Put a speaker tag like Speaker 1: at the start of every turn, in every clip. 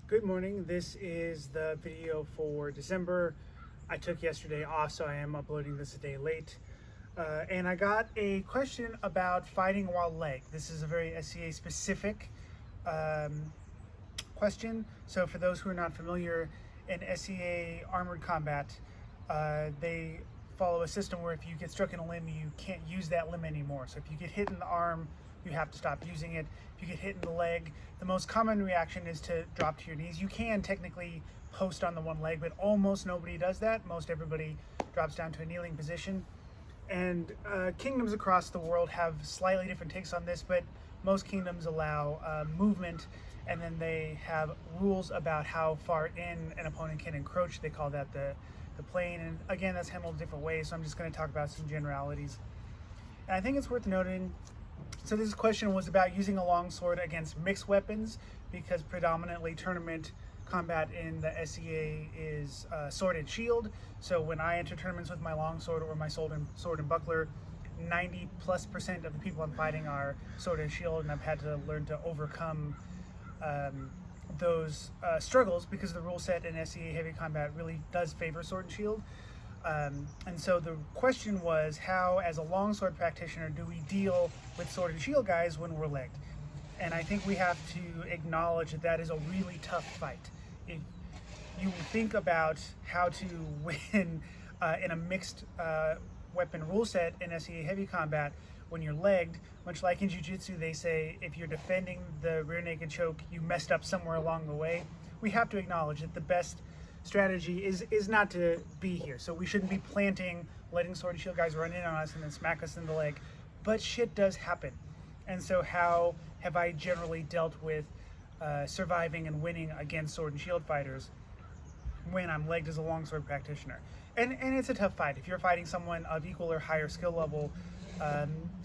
Speaker 1: Good morning. This is the video for December. I took yesterday off, so I am uploading this a day late. And I got a question about fighting while legged. This is a very SCA specific question. So for those who are not familiar, in SCA armored combat, they follow a system where if you get struck in a limb, you can't use that limb anymore. So if you get hit in the arm, you have to stop using it. If you get hit in the leg, the most common reaction is to drop to your knees. You can technically post on the one leg, but almost nobody does that. Most everybody drops down to a kneeling position. And kingdoms across the world have slightly different takes on this, but most kingdoms allow movement, and then they have rules about how far in an opponent can encroach. They call that the plane, and again, that's handled different ways, so I'm just going to talk about some generalities. And I think it's worth noting, so this question was about using a longsword against mixed weapons, because predominantly tournament combat in the SCA is sword and shield. So when I enter tournaments with my longsword or my sword and buckler, 90+% of the people I'm fighting are sword and shield, and I've had to learn to overcome those struggles, because the rule set in SCA heavy combat really does favor sword and shield. And so the question was, how, as a longsword practitioner, do we deal with sword and shield guys when we're legged? And I think we have to acknowledge that that is a really tough fight. If you think about how to win in a mixed weapon rule set in SCA heavy combat when you're legged, much like in jiu-jitsu, they say if you're defending the rear naked choke, you messed up somewhere along the way. We have to acknowledge that the best strategy is not to be here. So we shouldn't be planting, letting sword and shield guys run in on us and then smack us in the leg. But shit does happen. And so how have I generally dealt with surviving and winning against sword and shield fighters when I'm legged as a longsword practitioner? And it's a tough fight. If you're fighting someone of equal or higher skill level,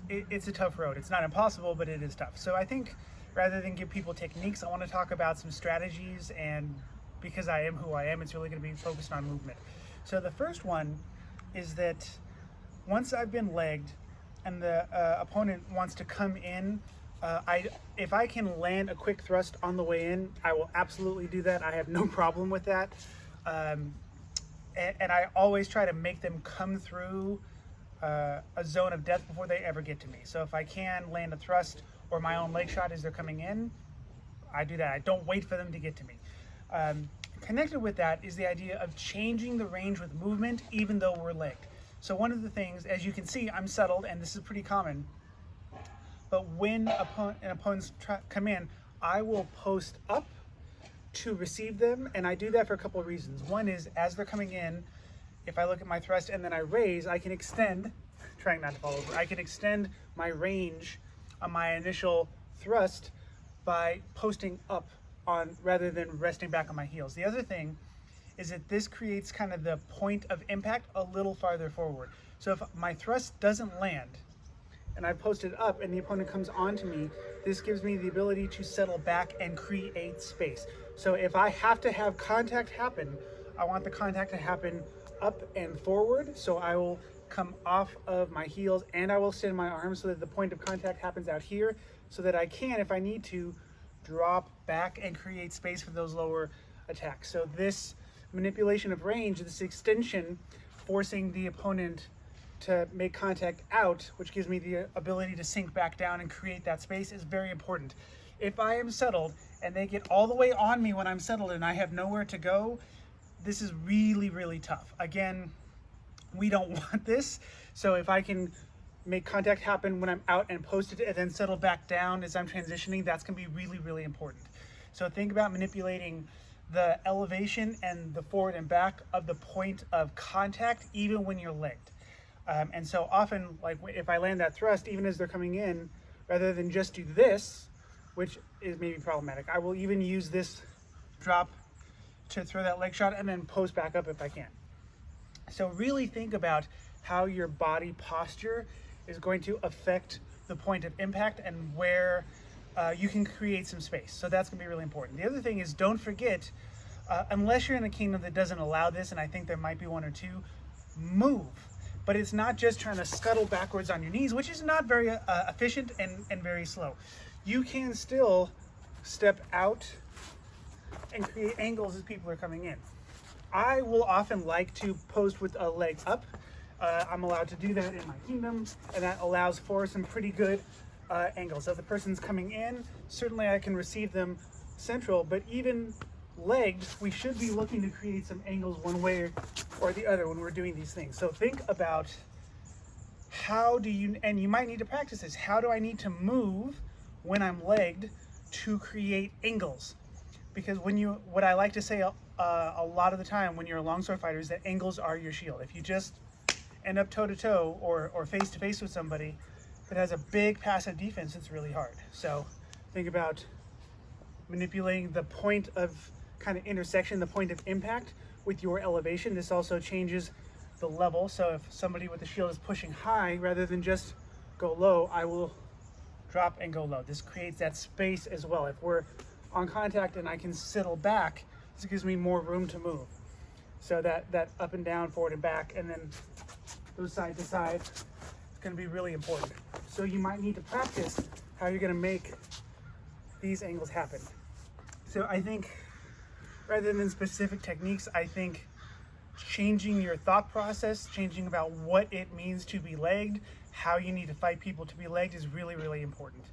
Speaker 1: it's a tough road. It's not impossible, but it is tough. So I think rather than give people techniques, I want to talk about some strategies, and because I am who I am, it's really going to be focused on movement. So the first one is that once I've been legged and the opponent wants to come in, if I can land a quick thrust on the way in, I will absolutely do that. I have no problem with that. And I always try to make them come through a zone of death before they ever get to me. So if I can land a thrust or my own leg shot as they're coming in, I do that. I don't wait for them to get to me. Connected with that is the idea of changing the range with movement, even though we're legged. So one of the things, as you can see, I'm settled, and this is pretty common, but when opponents come in, I will post up to receive them, and I do that for a couple of reasons. One is, as they're coming in, if I look at my thrust and then I raise, I can extend, trying not to fall over, I can extend my range on my initial thrust by posting up on rather than resting back on my heels. The other thing is that this creates kind of the point of impact a little farther forward. So if my thrust doesn't land and I posted up and the opponent comes onto me, this gives me the ability to settle back and create space. So if I have to have contact happen, I want the contact to happen up and forward. So I will come off of my heels and I will extend my arms so that the point of contact happens out here, so that I can, if I need to, drop back and create space for those lower attacks. So this manipulation of range, this extension, forcing the opponent to make contact out, which gives me the ability to sink back down and create that space, is very important. If I am settled and they get all the way on me when I'm settled and I have nowhere to go, this is really, really tough. Again, we don't want this. So if I can make contact happen when I'm out and posted and then settle back down as I'm transitioning, that's going to be really, really important. So think about manipulating the elevation and the forward and back of the point of contact, even when you're legged. And so often, like if I land that thrust, even as they're coming in, rather than just do this, which is maybe problematic, I will even use this drop to throw that leg shot and then post back up if I can. So really think about how your body posture is going to affect the point of impact and where you can create some space. So that's gonna be really important. The other thing is, don't forget, unless you're in a kingdom that doesn't allow this, and I think there might be one or two, move. But it's not just trying to scuttle backwards on your knees, which is not very efficient and very slow. You can still step out and create angles as people are coming in. I will often like to post with a leg up. I'm allowed to do that in my kingdom, and that allows for some pretty good angles. So if the person's coming in, certainly I can receive them central, but even legged, we should be looking to create some angles one way or the other when we're doing these things. So think about how do you, and you might need to practice this, how do I need to move when I'm legged to create angles? Because what I like to say a lot of the time when you're a longsword fighter is that angles are your shield. If you just end up toe to toe or face to face with somebody that has a big passive defense, it's really hard. So think about manipulating the point of kind of intersection, the point of impact with your elevation. This also changes the level. So if somebody with the shield is pushing high, rather than just go low, I will drop and go low. This creates that space as well. If we're on contact and I can settle back, this gives me more room to move. So that up and down, forward and back, and then those side to side, it's going to be really important. So you might need to practice how you're going to make these angles happen. So I think rather than specific techniques, I think changing your thought process, changing about what it means to be legged, how you need to fight people to be legged is really, really important.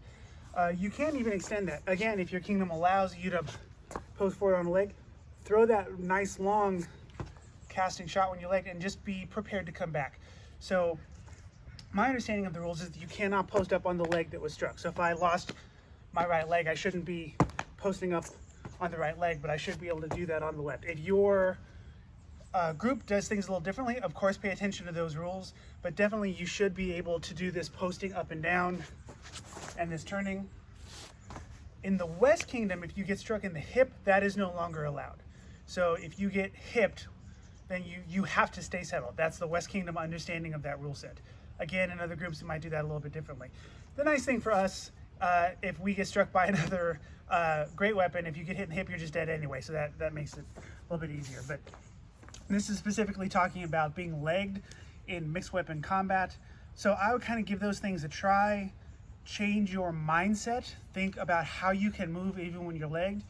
Speaker 1: You can even extend that. Again, if your kingdom allows you to pose forward on a leg, throw that nice long casting shot when you're legged and just be prepared to come back. So my understanding of the rules is that you cannot post up on the leg that was struck. So if I lost my right leg, I shouldn't be posting up on the right leg, but I should be able to do that on the left. If your group does things a little differently, of course pay attention to those rules, but definitely you should be able to do this posting up and down and this turning. In the West Kingdom, if you get struck in the hip, that is no longer allowed. So if you get hipped, then you have to stay settled. That's the West Kingdom understanding of that rule set. Again, in other groups, it might do that a little bit differently. The nice thing for us, if we get struck by another great weapon, if you get hit in the hip, you're just dead anyway. So that makes it a little bit easier. But this is specifically talking about being legged in mixed weapon combat. So I would kind of give those things a try. Change your mindset. Think about how you can move even when you're legged.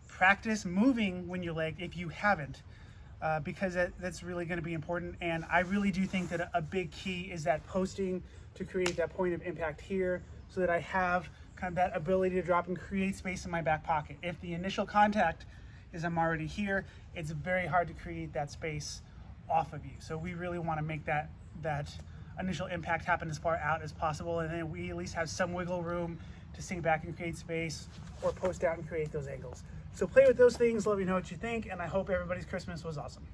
Speaker 1: Practice moving when you're legged if you haven't, because that's really going to be important. And I really do think that a big key is that posting to create that point of impact here, so that I have kind of that ability to drop and create space in my back pocket. If the initial contact is I'm already here, it's very hard to create that space off of you. So we really want to make that initial impact happen as far out as possible, and then we at least have some wiggle room to sink back and create space or post out and create those angles. So play with those things, let me know what you think, and I hope everybody's Christmas was awesome.